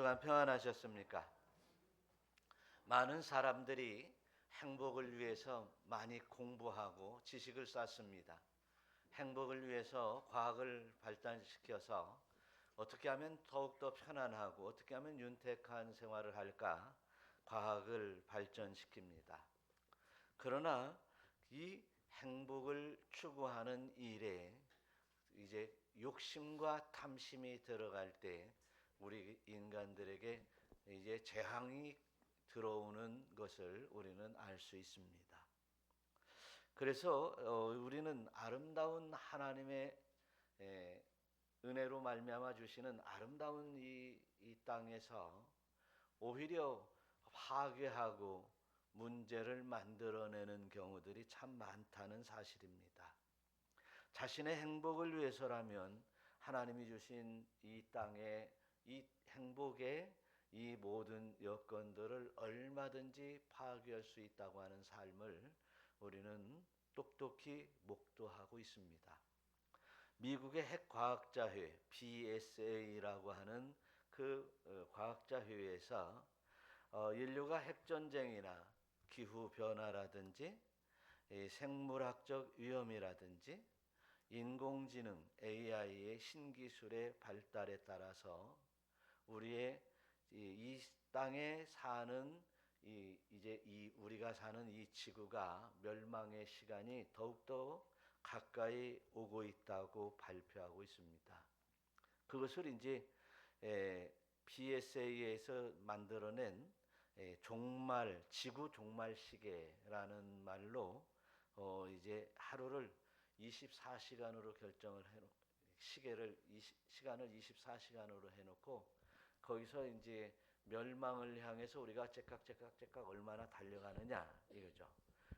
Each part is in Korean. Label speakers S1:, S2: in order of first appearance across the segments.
S1: 시간 평안하셨습니까? 많은 사람들이 행복을 위해서 많이 공부하고 지식을 쌓습니다. 행복을 위해서 과학을 발달시켜서 어떻게 하면 더욱더 편안하고 어떻게 하면 윤택한 생활을 할까 과학을 발전시킵니다. 그러나 이 행복을 추구하는 일에 이제 욕심과 탐심이 들어갈 때 우리 인간들에게 이제 재앙이 들어오는 것을 우리는 알 수 있습니다. 그래서 우리는 아름다운 하나님의 은혜로 말미암아 주시는 아름다운 이 땅에서 오히려 파괴하고 문제를 만들어내는 경우들이 참 많다는 사실입니다. 자신의 행복을 위해서라면 하나님이 주신 이 땅의 이 행복의 이 모든 여건들을 얼마든지 파괴할 수 있다고 하는 삶을 우리는 똑똑히 목도하고 있습니다. 미국의 핵과학자회 BSA라고 하는 그 과학자회에서 인류가 핵전쟁이나 기후변화라든지 생물학적 위험이라든지 인공지능 AI의 신기술의 발달에 따라서 우리의 이 땅에 사는 이제 우리가 사는 이 지구가 멸망의 시간이 더욱더 가까이 오고 있다고 발표하고 있습니다. 그것을 이제 BSA에서 만들어낸 종말 지구 종말 시계라는 말로 이제 하루를 24시간으로 결정을 해놓고 시간을 24시간으로 해놓고 거기서 이제 멸망을 향해서 우리가 째깍째깍 얼마나 달려가느냐 이거죠.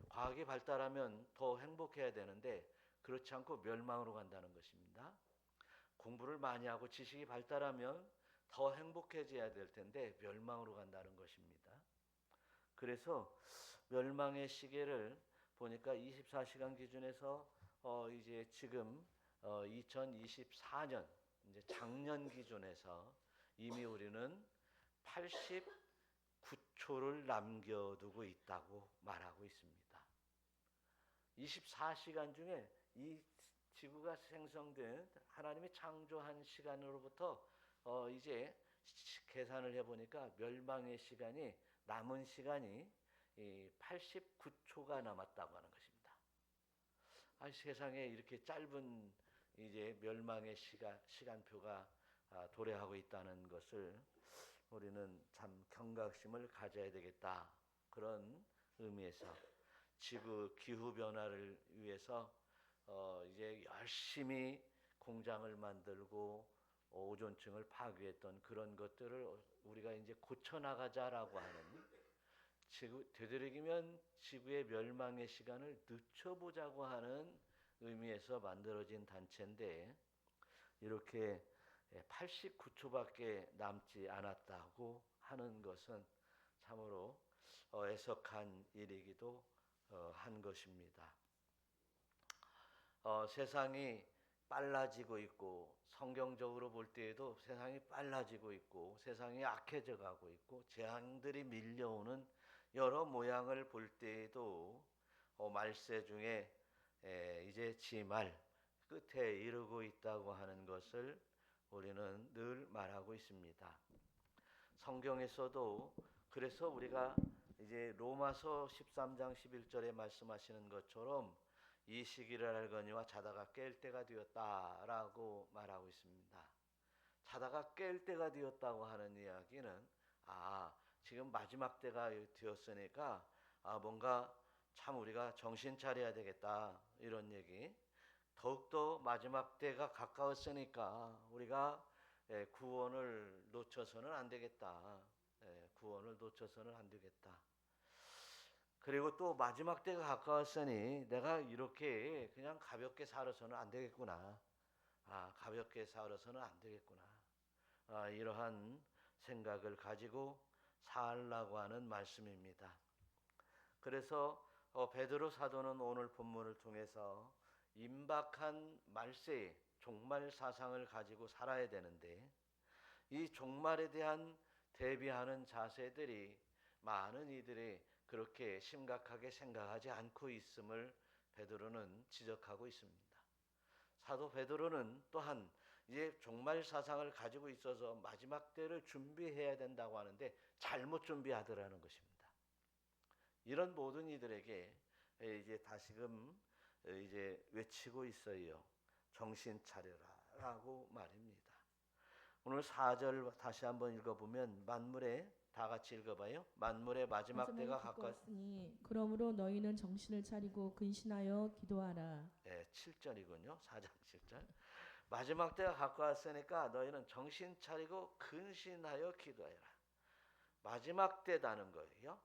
S1: 과학이 발달하면 더 행복해야 되는데 그렇지 않고 멸망으로 간다는 것입니다. 공부를 많이 하고 지식이 발달하면 더 행복해져야 될 텐데 멸망으로 간다는 것입니다. 그래서 멸망의 시계를 보니까 24시간 기준에서 이제 지금 2024년 이제 작년 기준에서 이미 우리는 89초를 남겨두고 있다고 말하고 있습니다. 24시간 중에 이 지구가 생성된 하나님이 창조한 시간으로부터 이제 계산을 해보니까 멸망의 시간이 남은 시간이 89초가 남았다고 하는 것입니다. 세상에 이렇게 짧은 이제 멸망의 시간표가 도래하고 있다는 것을 우리는 참 경각심을 가져야 되겠다. 그런 의미에서 지구 기후 변화를 위해서 이제 열심히 공장을 만들고 오존층을 파괴했던 그런 것들을 우리가 이제 고쳐 나가자라고 하는 되도록이면 지구의 멸망의 시간을 늦춰보자고 하는 의미에서 만들어진 단체인데 이렇게 89초밖에 남지 않았다고 하는 것은 참으로 애석한 일이기도 한 것입니다. 세상이 빨라지고 있고 성경적으로 볼 때에도 세상이 빨라지고 있고 세상이 악해져 가고 있고 재앙들이 밀려오는 여러 모양을 볼 때에도 말세 중에 이제 지말 끝에 이르고 있다고 하는 것을 우리는 늘 말하고 있습니다. 성경에서도 그래서 우리가 이제 로마서 13장 11절에 말씀하시는 것처럼 이 시기를 알거니와 자다가 깰 때가 되었다라고 말하고 있습니다. 자다가 깰 때가 되었다고 하는 이야기는 지금 마지막 때가 되었으니까 뭔가 참 우리가 정신 차려야 되겠다 이런 얘기. 더욱더 마지막 때가 가까웠으니까 우리가 구원을 놓쳐서는 안 되겠다. 구원을 놓쳐서는 안 되겠다. 그리고 또 마지막 때가 가까웠으니 내가 이렇게 그냥 가볍게 살아서는 안 되겠구나. 가볍게 살아서는 안 되겠구나. 이러한 생각을 가지고 살라고 하는 말씀입니다. 그래서 베드로 사도는 오늘 본문을 통해서 임박한 말세에 종말 사상을 가지고 살아야 되는데 이 종말에 대한 대비하는 자세들이 많은 이들이 그렇게 심각하게 생각하지 않고 있음을 베드로는 지적하고 있습니다. 사도 베드로는 또한 이제 종말 사상을 가지고 있어서 마지막 때를 준비해야 된다고 하는데 잘못 준비하더라는 것입니다. 이런 모든 이들에게 이제 다시금 이제 외치고 있어요. 정신 차려라라고 말입니다. 오늘 4절 다시 한번 읽어보면 만물의 다 같이 읽어봐요. 만물의 마지막 때가 가까웠으니
S2: 그러므로 너희는 정신을 차리고 근신하여 기도하라.
S1: 7절이군요. 4장 7절. 마지막 때가 가까웠으니까 너희는 정신 차리고 근신하여 기도해라. 마지막 때다는 거예요.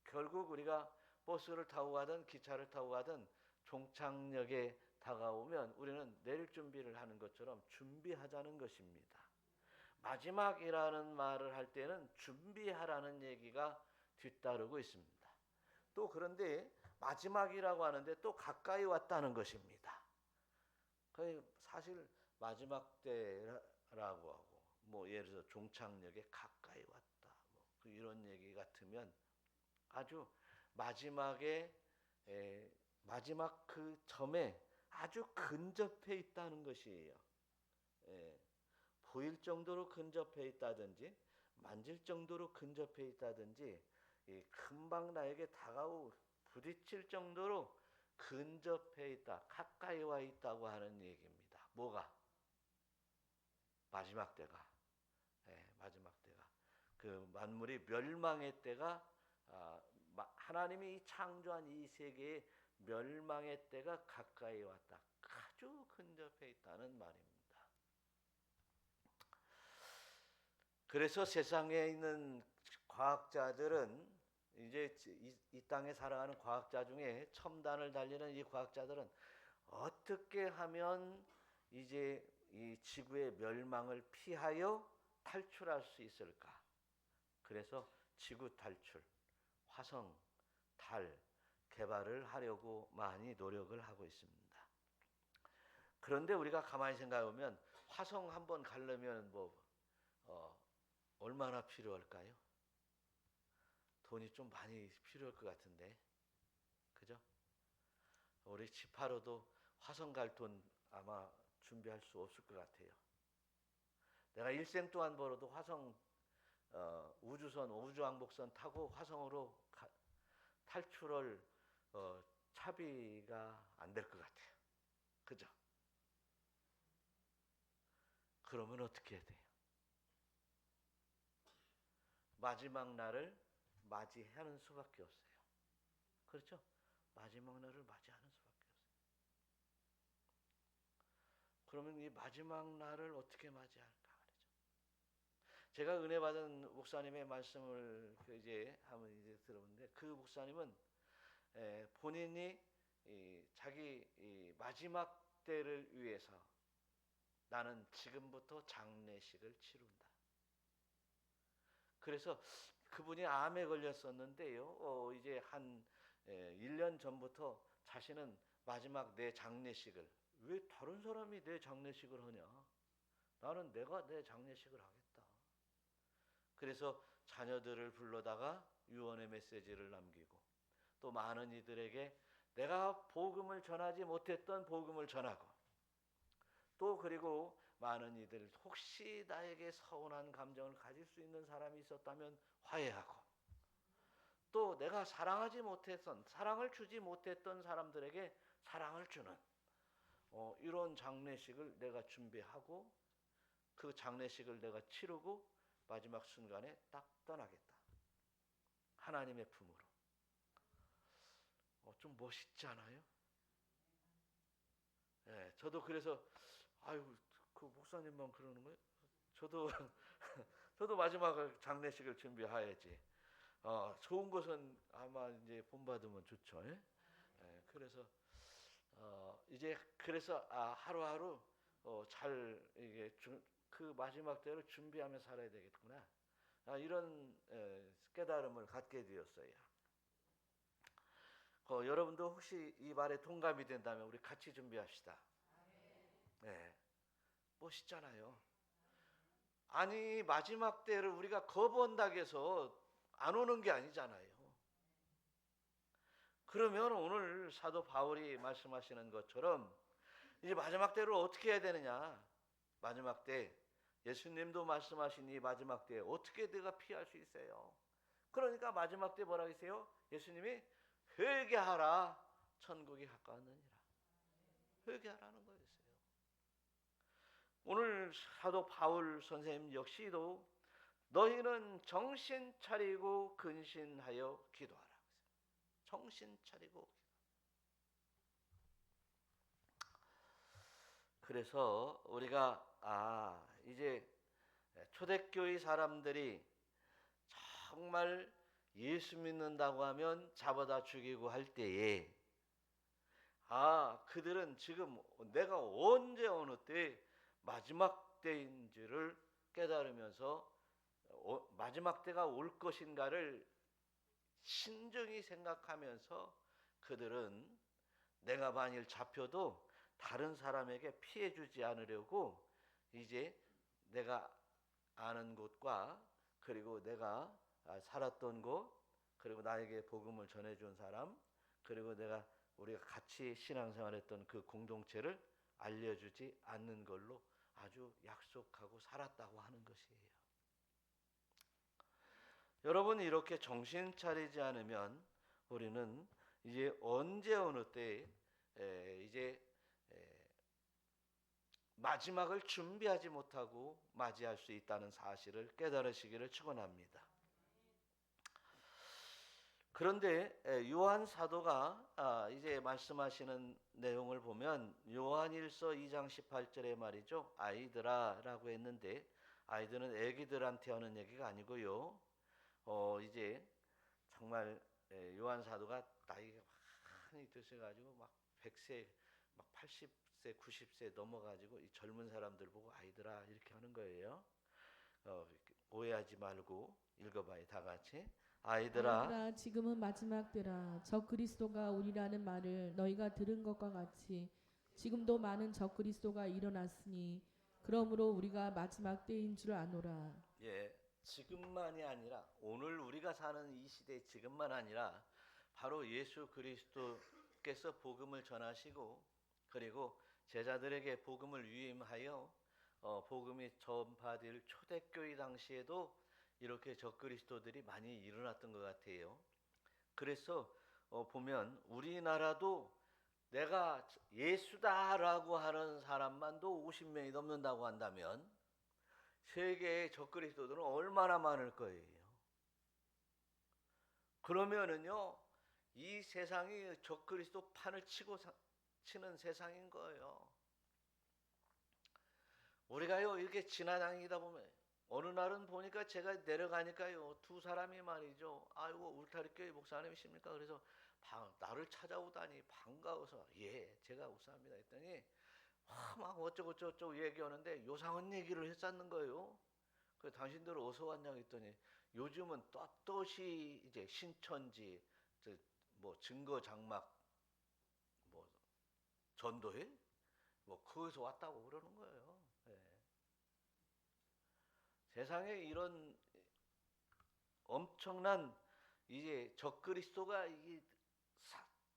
S1: 결국 우리가 버스를 타고 가든 기차를 타고 가든 종착역에 다가오면 우리는 내릴 준비를 하는 것처럼 준비하자는 것입니다. 마지막이라는 말을 할 때는 준비하라는 얘기가 뒤따르고 있습니다. 또 그런데 마지막이라고 하는데 또 가까이 왔다는 것입니다. 사실 마지막 때라고 하고 뭐 예를 들어 종착역에 가까이 왔다 뭐 이런 얘기 같으면 아주 마지막에 마지막 그 점에 아주 근접해 있다는 것이에요. 보일 정도로 근접해 있다든지 만질 정도로 근접해 있다든지 금방 나에게 다가오 부딪힐 정도로 근접해 있다, 가까이 와 있다고 하는 얘기입니다. 뭐가? 마지막 때가, 마지막 때가 그 만물이 멸망의 때가 하나님이 이 창조한 이 세계의 멸망의 때가 가까이 왔다, 아주 근접해 있다는 말입니다. 그래서 세상에 있는 과학자들은 이제 이 땅에 살아가는 과학자 중에 첨단을 달리는 이 과학자들은 어떻게 하면 이제 이 지구의 멸망을 피하여 탈출할 수 있을까? 그래서 지구 탈출, 화성, 달 개발을 하려고 많이 노력을 하고 있습니다. 그런데 우리가 가만히 생각해 보면 화성 한번 가려면 얼마나 필요할까요? 돈이 좀 많이 필요할 것 같은데, 그죠? 우리 치파로도 화성 갈 돈 아마 준비할 수 없을 것 같아요. 내가 일생 동안 벌어도 화성 우주선, 우주왕복선 타고 화성으로 탈출할 차비가 안 될 것 같아요. 그죠? 그러면 어떻게 해야 돼요? 마지막 날을 맞이하는 수밖에 없어요. 그렇죠? 마지막 날을 맞이하는 수밖에 없어요. 그러면 이 마지막 날을 어떻게 맞이할까 말이죠. 제가 은혜 받은 목사님의 말씀을 이제 한번 이제 들어보는데 그 목사님은 본인이 자기 마지막 때를 위해서 나는 지금부터 장례식을 치른다. 그래서 그분이 암에 걸렸었는데요. 이제 한 1년 전부터 자신은 마지막 내 장례식을, 왜 다른 사람이 내 장례식을 하냐? 나는 내가 내 장례식을 하겠다. 그래서 자녀들을 불러다가 유언의 메시지를 남기고 또 많은 이들에게 내가 복음을 전하지 못했던 복음을 전하고 또 그리고 많은 이들 혹시 나에게 서운한 감정을 가질 수 있는 사람이 있었다면 화해하고 또 내가 사랑하지 못했던 사랑을 주지 못했던 사람들에게 사랑을 주는 이런 장례식을 내가 준비하고 그 장례식을 내가 치르고 마지막 순간에 딱 떠나겠다. 하나님의 품으로. 좀 멋있지 않아요? 네, 저도 그래서 아유 그 목사님만 그러는 거예요? 저도 저도 마지막 장례식을 준비해야지. 좋은 것은 아마 이제 본받으면 좋죠. 예? 예, 그래서 이제 그래서 하루하루 잘 이게 그 마지막 때를 준비하며 살아야 되겠구나. 이런 깨달음을 갖게 되었어요. 여러분도 혹시 이 말에 동감이 된다면 우리 같이 준비합시다. 네, 멋있잖아요. 아니 마지막 때를 우리가 거부한다고 해서 안 오는 게 아니잖아요. 그러면 오늘 사도 바울이 말씀하시는 것처럼 이제 마지막 때를 어떻게 해야 되느냐? 마지막 때 예수님도 말씀하신 이 마지막 때 어떻게 내가 피할 수 있어요? 그러니까 마지막 때 뭐라 하세요? 예수님이 회개하라, 천국이 가까웠느니라. 회개하라는 거였어요. 오늘 사도 바울 선생님 역시도 너희는 정신 차리고 근신하여 기도하라. 정신 차리고. 그래서 우리가 이제 초대교회 사람들이 정말 예수 믿는다고 하면 잡아다 죽이고 할 때에 그들은 지금 내가 언제 어느 때 마지막 때인지를 깨달으면서 마지막 때가 올 것인가를 신중히 생각하면서 그들은 내가 만일 잡혀도 다른 사람에게 피해 주지 않으려고 이제 내가 아는 곳과 그리고 내가 살았던 곳 그리고 나에게 복음을 전해준 사람 그리고 우리가 같이 신앙생활했던 그 공동체를 알려주지 않는 걸로 아주 약속하고 살았다고 하는 것이에요. 여러분 이렇게 정신 차리지 않으면 우리는 이제 언제 어느 때 이제 마지막을 준비하지 못하고 맞이할 수 있다는 사실을 깨달으시기를 축원합니다. 그런데 요한 사도가 이제 말씀하시는 내용을 보면 요한일서 2장 18절에 말이죠. 아이들아라고 했는데 아이들은 애기들한테 하는 얘기가 아니고요. 이제 정말 요한 사도가 나이가 많이 드셔가지고 막 100세, 막 80세, 90세 넘어가지고 이 젊은 사람들 보고 아이들아 이렇게 하는 거예요. 오해하지 말고 읽어봐요, 다 같이. 아이들아,
S2: 지금은 마지막 때라. 저 그리스도가 오리라는 말을 너희가 들은 것과 같이 지금도 많은 저 그리스도가 일어났으니 그러므로 우리가 마지막 때인 줄 아노라.
S1: 예, 지금만이 아니라 오늘 우리가 사는 이 시대 지금만 아니라 바로 예수 그리스도께서 복음을 전하시고 그리고 제자들에게 복음을 위임하여 복음이 전파될 초대교회 당시에도 이렇게 적그리스도들이 많이 일어났던 것 같아요. 그래서 보면 우리나라도 내가 예수다라고 하는 사람만도 50명이 넘는다고 한다면 세계의 적그리스도들은 얼마나 많을 거예요. 그러면은요 이 세상이 적그리스도 판을 치는 세상인 거예요. 우리가요 이렇게 지나다니다 보면 어느 날은 보니까 제가 내려가니까요 두 사람이 말이죠. 아이고 울타리교회 목사님이십니까? 그래서 나를 찾아오다니 반가워서 예 제가 목사입니다 했더니 막 어쩌고 얘기하는데 요상한 얘기를 했었는 거예요. 그래서 당신들 어디서 왔냐고 했더니 요즘은 떳떳이 이제 신천지 뭐 증거 장막 뭐 전도회 뭐 거기서 왔다고 그러는 거예요. 예. 세상에 이런 엄청난 이제 적그리스도가 이게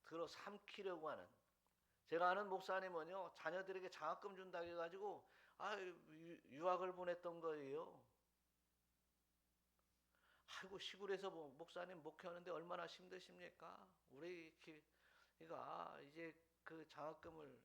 S1: 들어 삼키려고 하는 제가 아는 목사님은요 자녀들에게 장학금 준다고 해가지고 유학을 보냈던 거예요. 아이고 시골에서 목사님 목회하는데 얼마나 힘드십니까? 우리 그러니까 이제 그 장학금을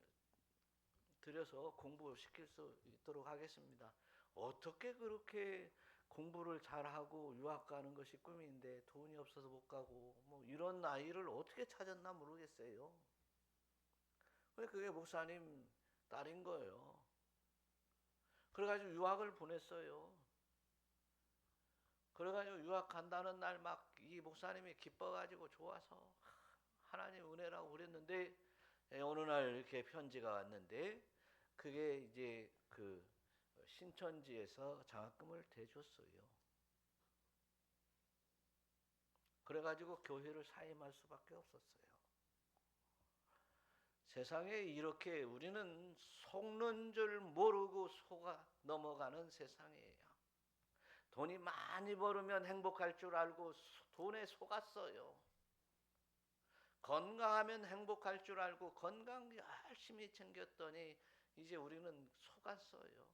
S1: 들여서 공부시킬 수 있도록 하겠습니다. 어떻게 그렇게 공부를 잘하고 유학 가는 것이 꿈인데 돈이 없어서 못 가고 뭐 이런 아이를 어떻게 찾았나 모르겠어요. 그게 목사님 딸인 거예요. 그래가지고 유학을 보냈어요. 그래가지고 유학 간다는 날 막 이 목사님이 기뻐가지고 좋아서 하나님 은혜라고 그랬는데 어느 날 이렇게 편지가 왔는데 그게 이제 그 신천지에서 장학금을 대줬어요. 그래가지고 교회를 사임할 수밖에 없었어요. 세상에 이렇게 우리는 속는 줄 모르고 속아 넘어가는 세상이에요. 돈이 많이 벌으면 행복할 줄 알고 돈에 속았어요. 건강하면 행복할 줄 알고 건강 열심히 챙겼더니 이제 우리는 속았어요.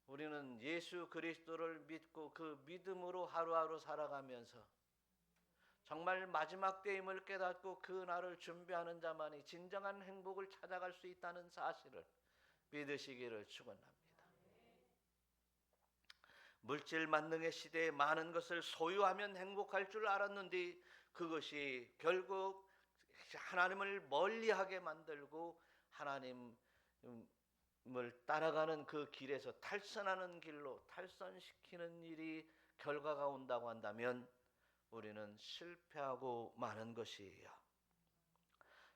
S1: 우리는 예수 그리스도를 믿고 그 믿음으로 하루하루 살아가면서 정말 마지막 때임을 깨닫고 그 날을 준비하는 자만이 진정한 행복을 찾아갈 수 있다는 사실을 믿으시기를 축원합니다. 물질 만능의 시대에 많은 것을 소유하면 행복할 줄 알았는데 그것이 결국 하나님을 멀리하게 만들고 하나님을 따라가는 그 길에서 탈선하는 길로 탈선시키는 일이 결과가 온다고 한다면 우리는 실패하고 마는 것이에요.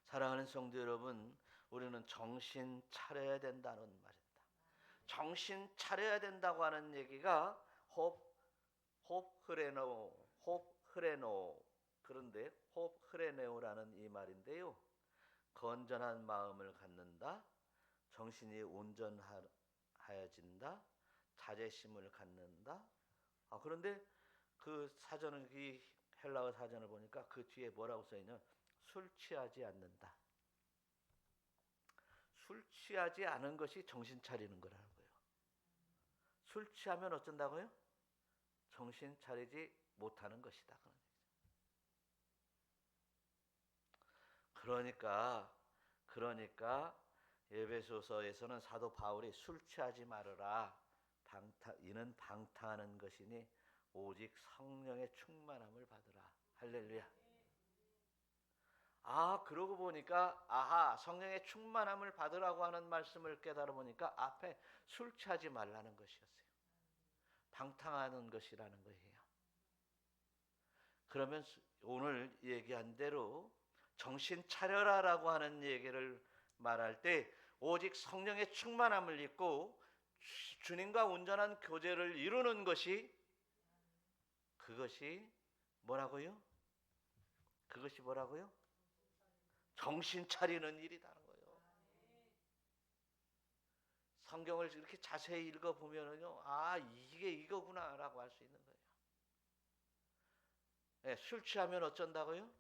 S1: 사랑하는 성도 여러분, 우리는 정신 차려야 된다는 말입니다. 정신 차려야 된다고 하는 얘기가 홉흐레노 그런데 홉흐레네오라는 이 말인데요. 건전한 마음을 갖는다, 정신이 온전하여진다, 자제심을 갖는다. 그런데 그 사전을 이 헬라어 사전을 보니까 그 뒤에 뭐라고 써 있냐? 술 취하지 않는다. 술 취하지 않은 것이 정신 차리는 거라는 거예요. 술 취하면 어쩐다고요? 정신 차리지 못하는 것이다. 그러니까 에베소서에서는 사도 바울이 술 취하지 말으라. 이는 방탕하는 것이니 오직 성령의 충만함을 받으라. 할렐루야. 그러고 보니까 성령의 충만함을 받으라고 하는 말씀을 깨달아 보니까 앞에 술 취하지 말라는 것이었어요. 방탕하는 것이라는 거예요. 그러면 오늘 얘기한 대로 정신 차려라라고 하는 얘기를 말할 때 오직 성령의 충만함을 입고 주님과 온전한 교제를 이루는 것이 그것이 뭐라고요? 그것이 뭐라고요? 정신 차리는 일이라는 거예요. 성경을 이렇게 자세히 읽어보면요, 이게 이거구나라고 할 수 있는 거예요. 네, 술 취하면 어쩐다고요?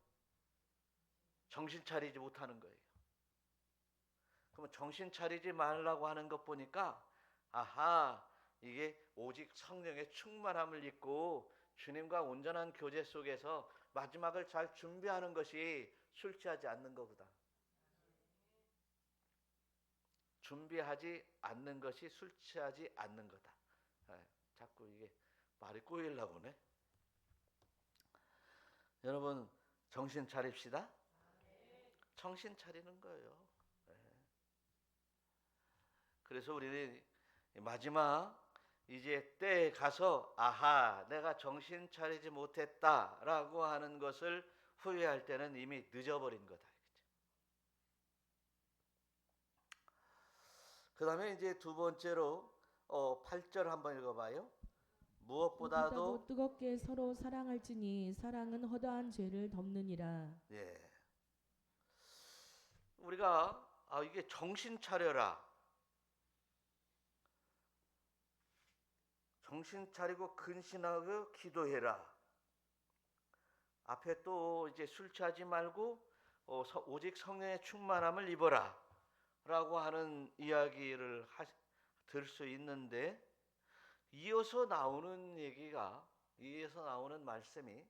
S1: 정신 차리지 못하는 거예요. 그러면 정신 차리지 말라고 하는 것 보니까 이게 오직 성령의 충만함을 입고 주님과 온전한 교제 속에서 마지막을 잘 준비하는 것이 술 취하지 않는 것보다 준비하지 않는 것이 술 취하지 않는 거다. 자꾸 이게 말이 꼬이려고 하네. 여러분 정신 차립시다. 정신 차리는 거예요. 그래서 우리는 마지막 이제 때에 가서 내가 정신 차리지 못했다라고 하는 것을 후회할 때는 이미 늦어버린 거다. 그 다음에 이제 두 번째로 8절 한번 읽어봐요. 무엇보다도
S2: 뜨겁게 서로 사랑할지니 사랑은 허다한 죄를 덮느니라.
S1: 예. 우리가 이게 정신 차려라. 정신 차리고 근신하고 기도해라. 앞에 또 이제 술 취하지 말고 오직 성령의 충만함을 입어라 라고 하는 이야기를 들을 수 있는데 이어서 나오는 말씀이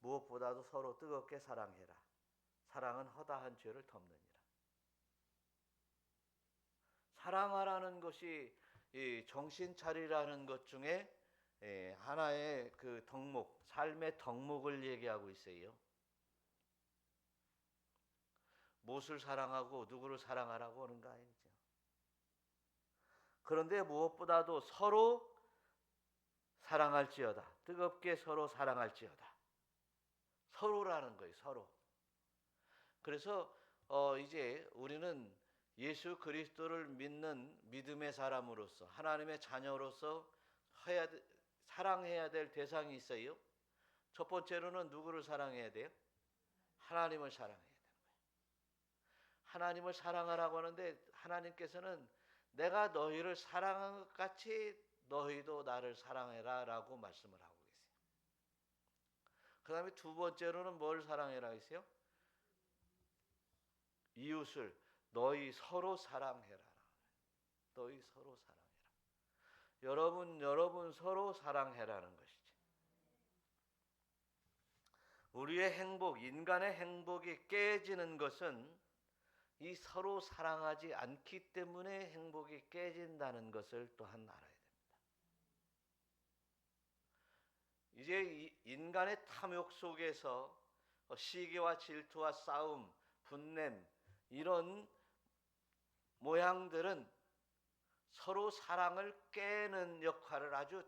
S1: 무엇보다도 서로 뜨겁게 사랑해라. 사랑은 허다한 죄를 덮느니라. 사랑하라는 것이 정신 차리라는 것 중에 하나의 그 덕목, 삶의 덕목을 얘기하고 있어요. 무엇을 사랑하고 누구를 사랑하라고 하는 거 아니죠. 그런데 무엇보다도 서로 사랑할지어다. 뜨겁게 서로 사랑할지어다. 서로라는 거예요. 서로. 그래서 이제 우리는 예수 그리스도를 믿는 믿음의 사람으로서 하나님의 자녀로서 사랑해야 될 대상이 있어요. 첫 번째로는 누구를 사랑해야 돼요? 하나님을 사랑해야 되는 거예요. 하나님을 사랑하라고 하는데 하나님께서는 내가 너희를 사랑한 것 같이 너희도 나를 사랑해라 라고 말씀을 하고 계세요. 그 다음에 두 번째로는 뭘 사랑해라 했어요? 이웃을 너희 서로 사랑해라. 너희 서로 사랑해라. 여러분 서로 사랑해라는 것이지. 우리의 행복, 인간의 행복이 깨지는 것은 이 서로 사랑하지 않기 때문에 행복이 깨진다는 것을 또한 알아야 됩니다. 이제 이 인간의 탐욕 속에서 시기와 질투와 싸움, 분냄 이런 모양들은 서로 사랑을 깨는 역할을 아주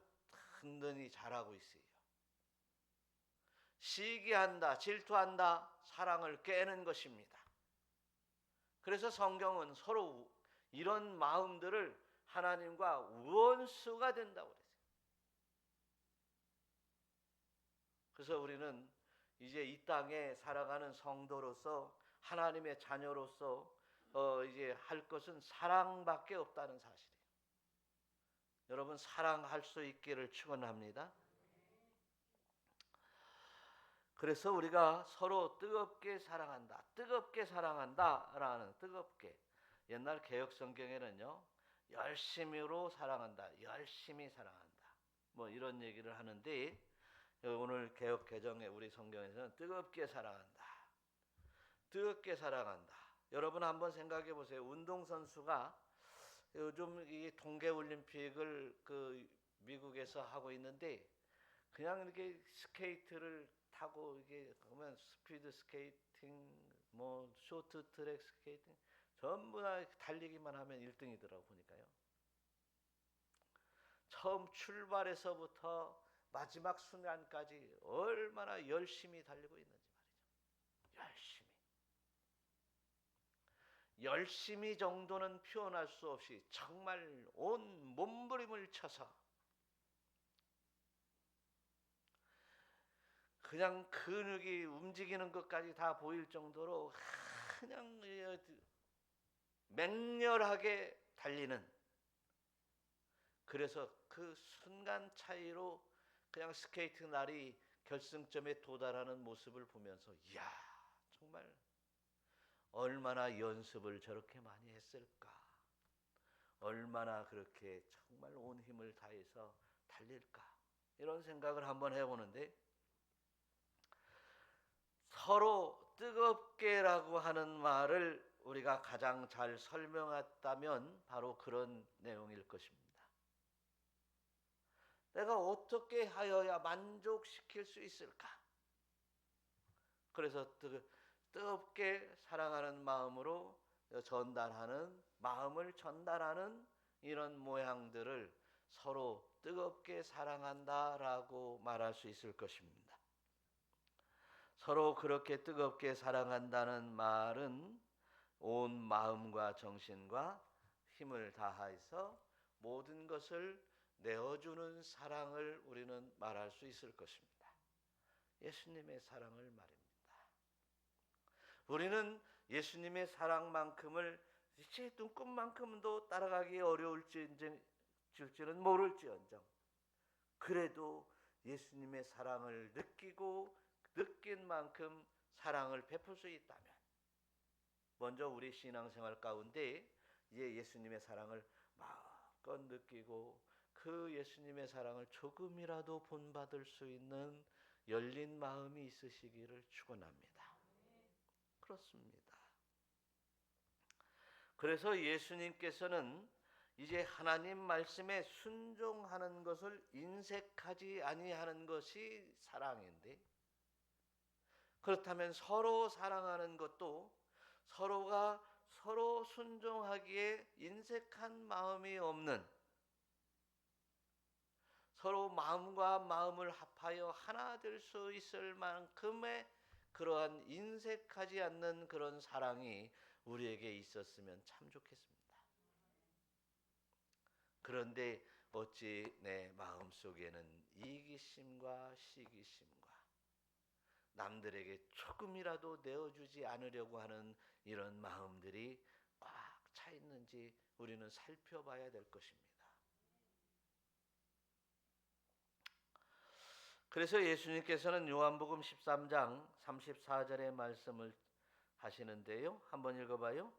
S1: 든든히 잘하고 있어요. 시기한다, 질투한다, 사랑을 깨는 것입니다. 그래서 성경은 서로 이런 마음들을 하나님과 원수가 된다고 그랬어요. 그래서 우리는 이제 이 땅에 살아가는 성도로서 하나님의 자녀로서 이제 할 것은 사랑밖에 없다는 사실이에요. 여러분 사랑할 수 있기를 축원합니다. 그래서 우리가 서로 뜨겁게 사랑한다. 뜨겁게 사랑한다라는 뜨겁게. 옛날 개역 성경에는요. 열심히로 사랑한다. 열심히 사랑한다. 뭐 이런 얘기를 하는데 오늘 개역 개정에 우리 성경에서는 뜨겁게 사랑한다. 뜨겁게 사랑한다. 여러분 한번 생각해 보세요. 운동선수가 요즘 이 동계올림픽을 미국에서 하고 있는데 그냥 이렇게 스케이트를 타고 이게 보면 스피드 스케이팅, 뭐 쇼트 트랙 스케이팅 전부 다 달리기만 하면 1등이더라고 보니까요. 처음 출발에서부터 마지막 순간까지 얼마나 열심히 달리고 있는지 말이죠. 열심히 정도는 표현할 수 없이 정말 온 몸부림을 쳐서 그냥 근육이 움직이는 것까지 다 보일 정도로 그냥 맹렬하게 달리는, 그래서 그 순간 차이로 그냥 스케이트 날이 결승점에 도달하는 모습을 보면서 이야 정말 얼마나 연습을 저렇게 많이 했을까, 얼마나 그렇게 정말 온 힘을 다해서 달릴까, 이런 생각을 한번 해보는데, 서로 뜨겁게라고 하는 말을 우리가 가장 잘 설명했다면 바로 그런 내용일 것입니다. 내가 어떻게 하여야 만족시킬 수 있을까? 그래서 뜨겁게 사랑하는 마음으로 마음을 전달하는 이런 모양들을 서로 뜨겁게 사랑한다라고 말할 수 있을 것입니다. 서로 그렇게 뜨겁게 사랑한다는 말은 온 마음과 정신과 힘을 다해서 모든 것을 내어주는 사랑을 우리는 말할 수 있을 것입니다. 예수님의 사랑을 말입니다. 우리는 예수님의 사랑만큼을 제 눈꽃만큼도 따라가기 어려울지는 모를지언정 그래도 예수님의 사랑을 느낀 만큼 사랑을 베풀 수 있다면 먼저 우리 신앙생활 가운데 이제 예수님의 사랑을 마음껏 느끼고 그 예수님의 사랑을 조금이라도 본받을 수 있는 열린 마음이 있으시기를 축원합니다. 그렇습니다. 그래서 예수님께서는 이제 하나님 말씀에 순종하는 것을 인색하지 아니하는 것이 사랑인데, 그렇다면 서로 사랑하는 것도 서로가 서로 순종하기에 인색한 마음이 없는, 서로 마음과 마음을 합하여 하나 될 수 있을 만큼의 그러한 인색하지 않는 그런 사랑이 우리에게 있었으면 참 좋겠습니다. 그런데 어찌 내 마음속에는 이기심과 시기심과 남들에게 조금이라도 내어주지 않으려고 하는 이런 마음들이 꽉 차 있는지 우리는 살펴봐야 될 것입니다. 그래서 예수님께서는 요한복음 13장 34절의 말씀을 하시는데요. 한번 읽어봐요.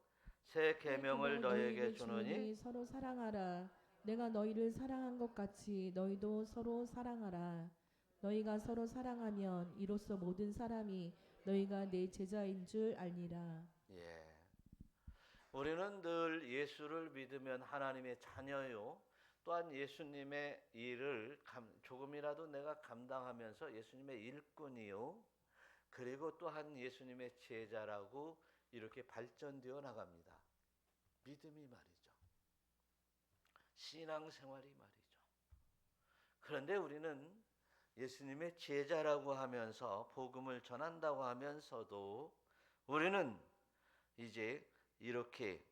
S1: 새 계명을 너희에게 주노니
S2: 서로 사랑하라. 내가 너희를 사랑한 것 같이 너희도 서로 사랑하라. 너희가 서로 사랑하면 이로써 모든 사람이 너희가 내 제자인 줄 알리라.
S1: 예. 우리는 늘 예수를 믿으면 하나님의 자녀요. 또한 예수님의 일을 조금이라도 내가 감당하면서 예수님의 일꾼이요. 그리고 또한 예수님의 제자라고 이렇게 발전되어 나갑니다. 믿음이 말이죠. 신앙생활이 말이죠. 그런데 우리는 예수님의 제자라고 하면서 복음을 전한다고 하면서도 우리는 이제 이렇게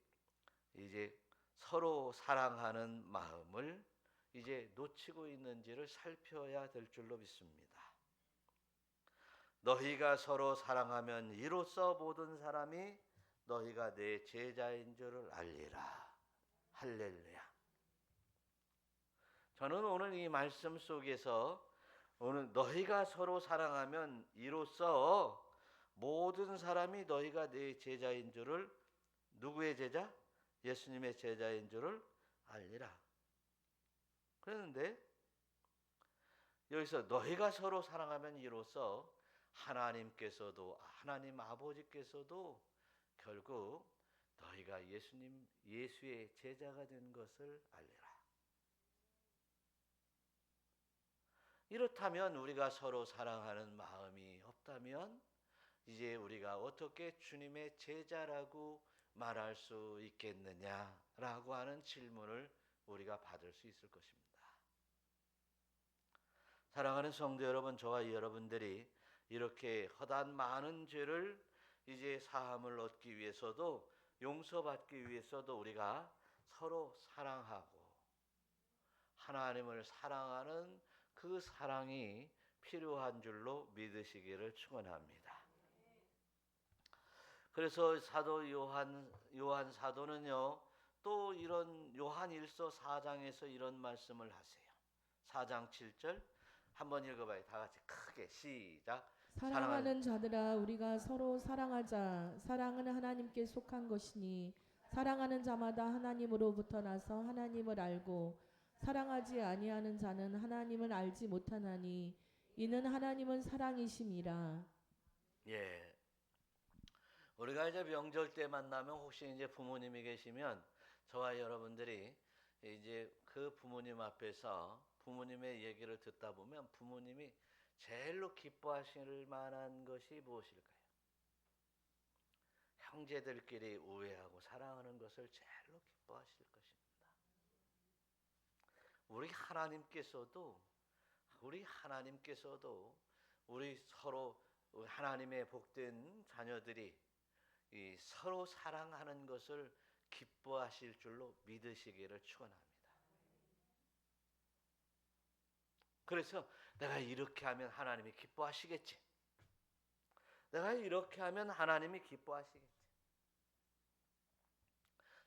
S1: 서로 사랑하는 마음을 이제 놓치고 있는지를 살펴야 될 줄로 믿습니다. 너희가 서로 사랑하면 이로써 모든 사람이 너희가 내 제자인 줄을 알리라. 할렐루야. 저는 오늘 이 말씀 속에서 오늘 너희가 서로 사랑하면 이로써 모든 사람이 너희가 내 제자인 줄을, 누구의 제자? 예수님의 제자인 줄을 알리라. 그랬는데 여기서 너희가 서로 사랑하면 이로써 하나님께서도, 하나님 아버지께서도 결국 너희가 예수의 제자가 된 것을 알리라. 이렇다면 우리가 서로 사랑하는 마음이 없다면 이제 우리가 어떻게 주님의 제자라고 말할 수 있겠느냐라고 하는 질문을 우리가 받을 수 있을 것입니다. 사랑하는 성도 여러분, 저와 여러분들이 이렇게 허다한 많은 죄를 이제 사함을 얻기 위해서도, 용서받기 위해서도 우리가 서로 사랑하고 하나님을 사랑하는 그 사랑이 필요한 줄로 믿으시기를 축원합니다. 그래서 사도 요한 사도는요, 또 이런 요한일서 4장에서 이런 말씀을 하세요. 4장 7절 한번 읽어봐요. 다 같이 크게 시작.
S2: 사랑하는 자들아, 우리가 서로 사랑하자. 사랑은 하나님께 속한 것이니 사랑하는 자마다 하나님으로부터 나서 하나님을 알고 사랑하지 아니하는 자는 하나님을 알지 못하나니 이는 하나님은 사랑이심이라.
S1: 예. 우리가 이제 명절 때 만나면 혹시 이제 부모님이 계시면 저와 여러분들이 이제 그 부모님 앞에서 부모님의 얘기를 듣다 보면 부모님이 제일로 기뻐하실 만한 것이 무엇일까요? 형제들끼리 우애하고 사랑하는 것을 제일로 기뻐하실 것입니다. 우리 하나님께서도 우리 서로 하나님의 복된 자녀들이 이 서로 사랑하는 것을 기뻐하실 줄로 믿으시기를 축원합니다. 그래서 내가 이렇게 하면 하나님이 기뻐하시겠지. 내가 이렇게 하면 하나님이 기뻐하시겠지.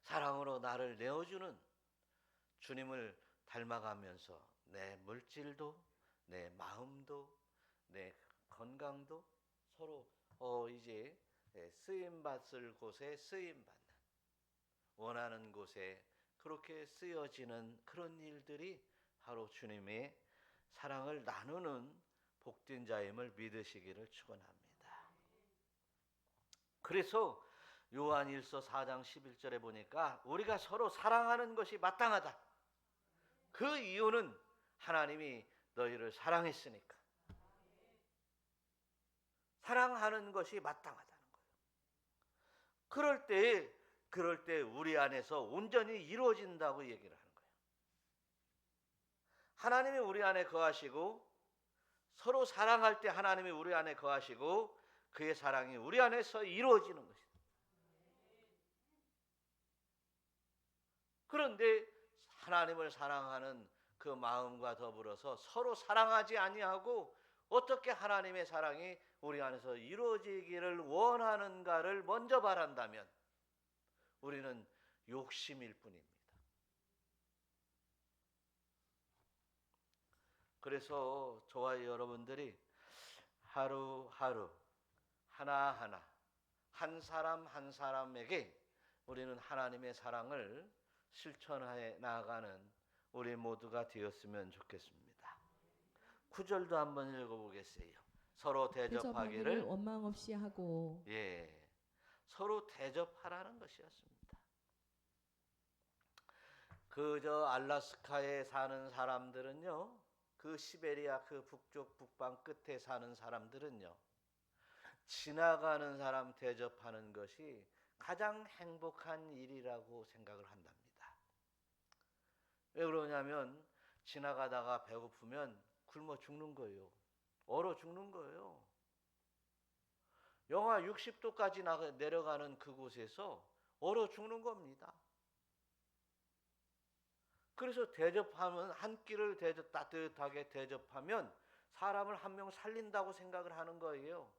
S1: 사랑으로 나를 내어주는 주님을 닮아가면서 내 물질도, 내 마음도, 내 건강도 서로 이제 쓰임받을 곳에 쓰임받는, 원하는 곳에 그렇게 쓰여지는 그런 일들이 바로 주님의 사랑을 나누는 복된 자임을 믿으시기를 축원합니다. 그래서 요한일서 4장 11절에 보니까 우리가 서로 사랑하는 것이 마땅하다. 그 이유는 하나님이 너희를 사랑했으니까. 사랑하는 것이 마땅하다는 거예요. 그럴 때 우리 안에서 온전히 이루어진다고 얘기를 하는 거예요. 하나님이 우리 안에 거하시고 서로 사랑할 때 하나님이 우리 안에 거하시고 그의 사랑이 우리 안에서 이루어지는 것이다. 그런데 하나님을 사랑하는 그 마음과 더불어서 서로 사랑하지 아니하고 어떻게 하나님의 사랑이 우리 안에서 이루어지기를 원하는가를 먼저 바란다면 우리는 욕심일 뿐입니다. 그래서 저와 여러분들이 하루하루 하나하나 한 사람 한 사람에게 우리는 하나님의 사랑을 실천해 나아가는 우리 모두가 되었으면 좋겠습니다. 9절도 한번 읽어보겠어요. 서로
S2: 대접하기를
S1: 대접하기를
S2: 원망 없이 하고
S1: 서로 대접하라는 것이었습니다. 그저 알라스카에 사는 사람들은요, 그 시베리아 그 북쪽 북방 끝에 사는 사람들은요, 지나가는 사람 대접하는 것이 가장 행복한 일이라고 생각을 한답니다. 왜 그러냐면 지나가다가 배고프면 굶어 죽는 거예요. 얼어 죽는 거예요. 영하 60도까지 내려가는 그곳에서 얼어 죽는 겁니다. 그래서 대접하면 한 끼를 따뜻하게 대접하면 사람을 한 명 살린다고 생각을 하는 거예요.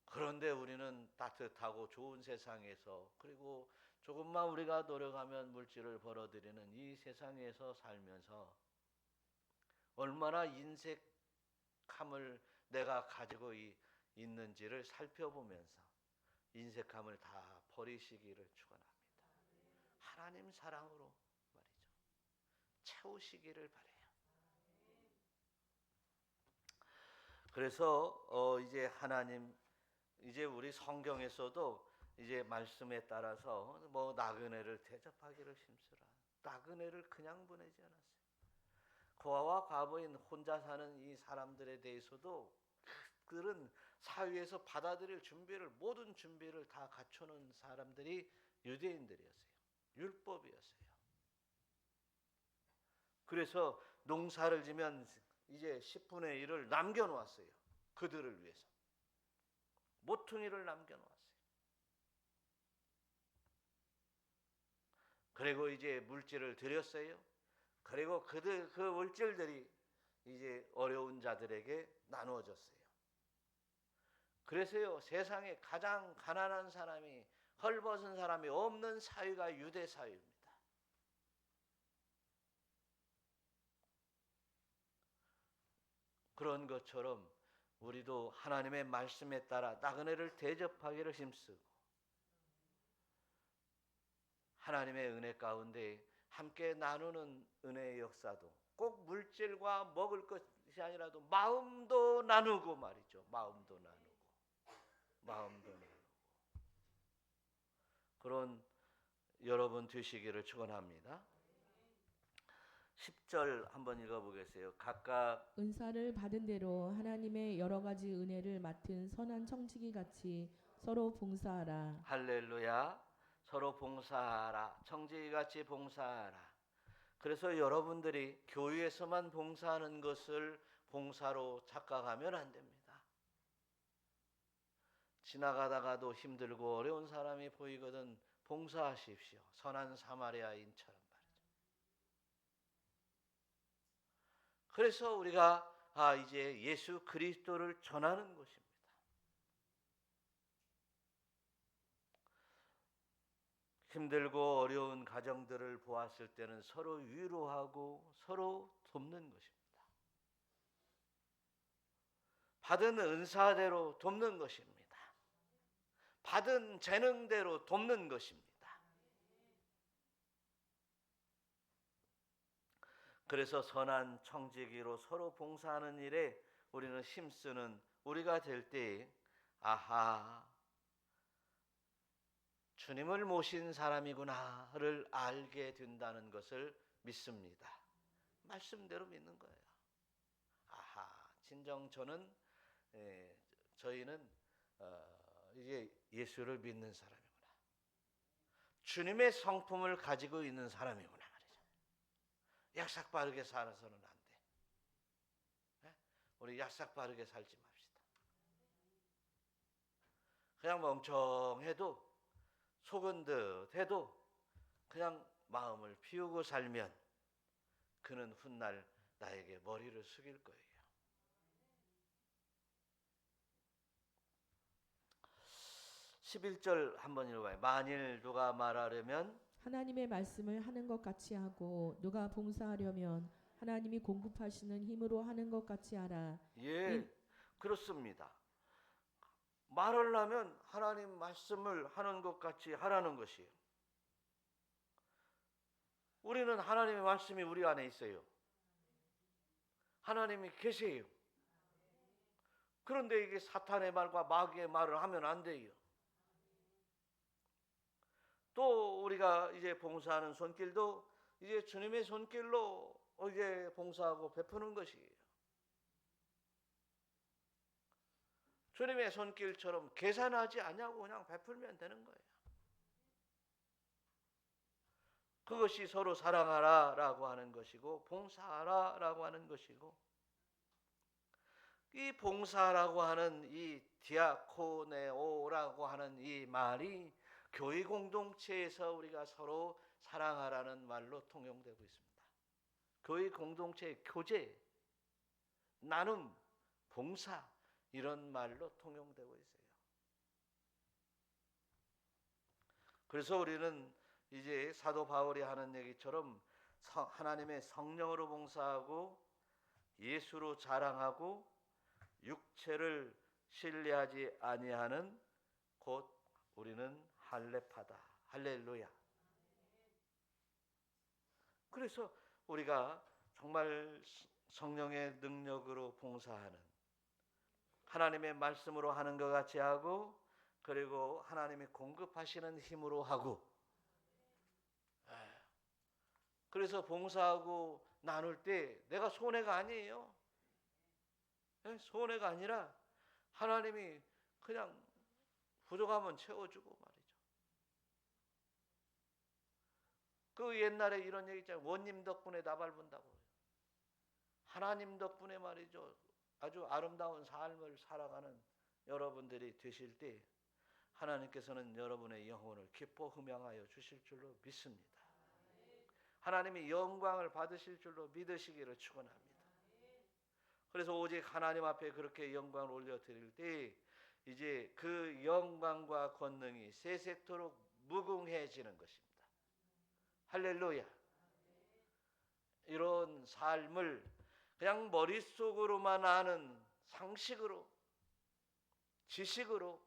S1: 그런데 우리는 따뜻하고 좋은 세상에서 그리고 조금만 우리가 노력하면 물질을 벌어들이는 이 세상에서 살면서 얼마나 인색함을 내가 가지고 있는지를 살펴보면서 인색함을 다 버리시기를 축원합니다. 하나님 사랑으로 말이죠. 채우시기를 바래요. 그래서 이제 하나님 이제 우리 성경에서도 이제 말씀에 따라서 뭐 나그네를 대접하기를 힘쓰라. 나그네를 그냥 보내지 않았어요. 고아와 과부인 혼자 사는 이 사람들에 대해서도 그들은 사회에서 받아들일 준비를 모든 준비를 다 갖춰놓은 사람들이 유대인들이었어요. 율법이었어요. 그래서 농사를 지면 이제 10분의 1을 남겨놓았어요. 그들을 위해서. 모퉁이를 남겨놓았어요. 그리고 이제 물질을 드렸어요. 그리고 그 물질들이 이제 어려운 자들에게 나누어졌어요. 그래서요, 세상에 가장 가난한 사람이, 헐벗은 사람이 없는 사회가 유대 사회입니다. 그런 것처럼 우리도 하나님의 말씀에 따라 나그네를 대접하기를 힘쓰고 하나님의 은혜 가운데 함께 나누는 은혜의 역사도 꼭 물질과 먹을 것이 아니라도 마음도 나누고 말이죠. 마음도 나누고 그런 여러분 되시기를 축원합니다. 10절 한번 읽어보겠어요. 각각
S2: 은사를 받은 대로 하나님의 여러 가지 은혜를 맡은 선한 청지기 같이 서로 봉사하라.
S1: 할렐루야. 서로 봉사하라. 청지기같이 봉사하라. 그래서 여러분들이 교회에서만 봉사하는 것을 봉사로 착각하면 안 됩니다. 지나가다가도 힘들고 어려운 사람이 보이거든 봉사하십시오. 선한 사마리아인처럼 말이죠. 그래서 우리가 이제 예수 그리스도를 전하는 것입니다. 힘들고 어려운 가정들을 보았을 때는 서로 위로하고 서로 돕는 것입니다. 받은 은사대로 돕는 것입니다. 받은 재능대로 돕는 것입니다. 그래서 선한 청지기로 서로 봉사하는 일에 우리는 힘쓰는 우리가 될 때 주님을 모신 사람이구나를 알게 된다는 것을 믿습니다. 말씀대로 믿는 거예요. 진정 저희는 이제 예수를 믿는 사람이구나. 주님의 성품을 가지고 있는 사람이구나 말이죠. 약삭 빠르게 살아서는 안 돼. 네? 우리 약삭 빠르게 살지 맙시다. 그냥 멍청해도 속은 듯 해도 그냥 마음을 피우고 살면 그는 훗날 나에게 머리를 숙일 거예요. 11절 한번 읽어봐요. 만일 누가 말하려면
S2: 하나님의 말씀을 하는 것 같이 하고 누가 봉사하려면 하나님이 공급하시는 힘으로 하는 것 같이 하라.
S1: 예, 그렇습니다. 말을 하면 하나님 말씀을 하는 것 같이 하라는 것이에요. 우리는 하나님의 말씀이 우리 안에 있어요. 하나님이 계세요. 그런데 이게 사탄의 말과 마귀의 말을 하면 안 돼요. 또 우리가 이제 봉사하는 손길도 이제 주님의 손길로 이제 봉사하고 베푸는 것이에요. 주님의 손길처럼 계산하지 않냐고 그냥 베풀면 되는 거예요. 그것이 서로 사랑하라라고 하는 것이고 봉사하라라고 하는 것이고, 이 봉사라고 하는 이 디아코네오라고 하는 이 말이 교회 공동체에서 우리가 서로 사랑하라는 말로 통용되고 있습니다. 교회 공동체의 교제, 나눔, 봉사 이런 말로 통용되고 있어요. 그래서 우리는 이제 사도 바울이 하는 얘기처럼 하나님의 성령으로 봉사하고 예수로 자랑하고 육체를 신뢰하지 아니하는 곧 우리는 할례파다. 할렐루야. 그래서 우리가 정말 성령의 능력으로 봉사하는, 하나님의 말씀으로 하는 것 같이 하고, 그리고 하나님이 공급하시는 힘으로 하고, 그래서 봉사하고 나눌 때 내가 손해가 아니에요. 손해가 아니라 하나님이 그냥 부족하면 채워주고 말이죠. 그 옛날에 이런 얘기 있잖아요. 원님 덕분에 나 밟은다고. 하나님 덕분에 말이죠. 아주 아름다운 삶을 살아가는 여러분들이 되실 때 하나님께서는 여러분의 영혼을 기뻐 흠양하여 주실 줄로 믿습니다. 하나님이 영광을 받으실 줄로 믿으시기를 축원합니다. 그래서 오직 하나님 앞에 그렇게 영광을 올려드릴 때 이제 그 영광과 권능이 세세토록 무궁해지는 것입니다. 할렐루야. 이런 삶을 그냥 머릿속으로만 아는 상식으로, 지식으로,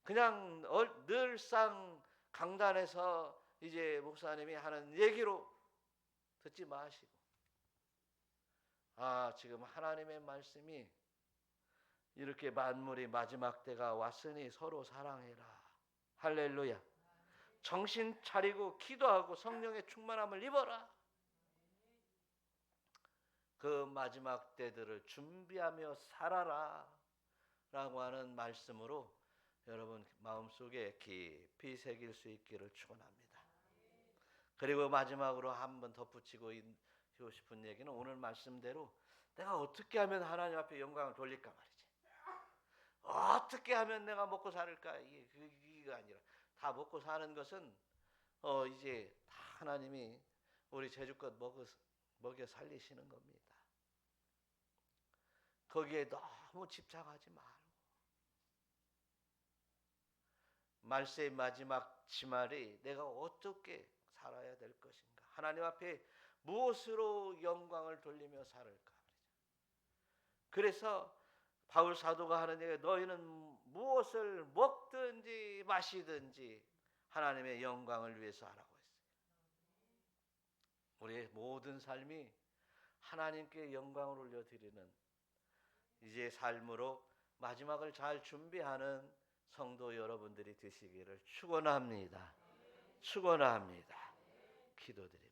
S1: 그냥 늘상 강단에서 이제 목사님이 하는 얘기로 듣지 마시고, 지금 하나님의 말씀이 이렇게 만물이 마지막 때가 왔으니 서로 사랑해라. 할렐루야. 정신 차리고 기도하고 성령의 충만함을 입어라. 그 마지막 때들을 준비하며 살아라 라고 하는 말씀으로 여러분 마음속에 깊이 새길 수 있기를 축원합니다. 그리고 마지막으로 한번 덧붙이고 싶은 얘기는 오늘 말씀대로 내가 어떻게 하면 하나님 앞에 영광을 돌릴까 말이지. 어떻게 하면 내가 먹고 살을까? 이게 아니라 다 먹고 사는 것은 이제 다 하나님이 우리 제주껏 먹여 살리시는 겁니다. 거기에 너무 집착하지 말고 말세의 마지막 지말이 내가 어떻게 살아야 될 것인가, 하나님 앞에 무엇으로 영광을 돌리며 살을까. 그래서 바울 사도가 하는 얘기, 너희는 무엇을 먹든지 마시든지 하나님의 영광을 위해서 하라고 했어요. 우리의 모든 삶이 하나님께 영광을 올려드리는 이제 삶으로 마지막을 잘 준비하는 성도 여러분들이 되시기를 축원합니다. 축원합니다. 기도드립니다.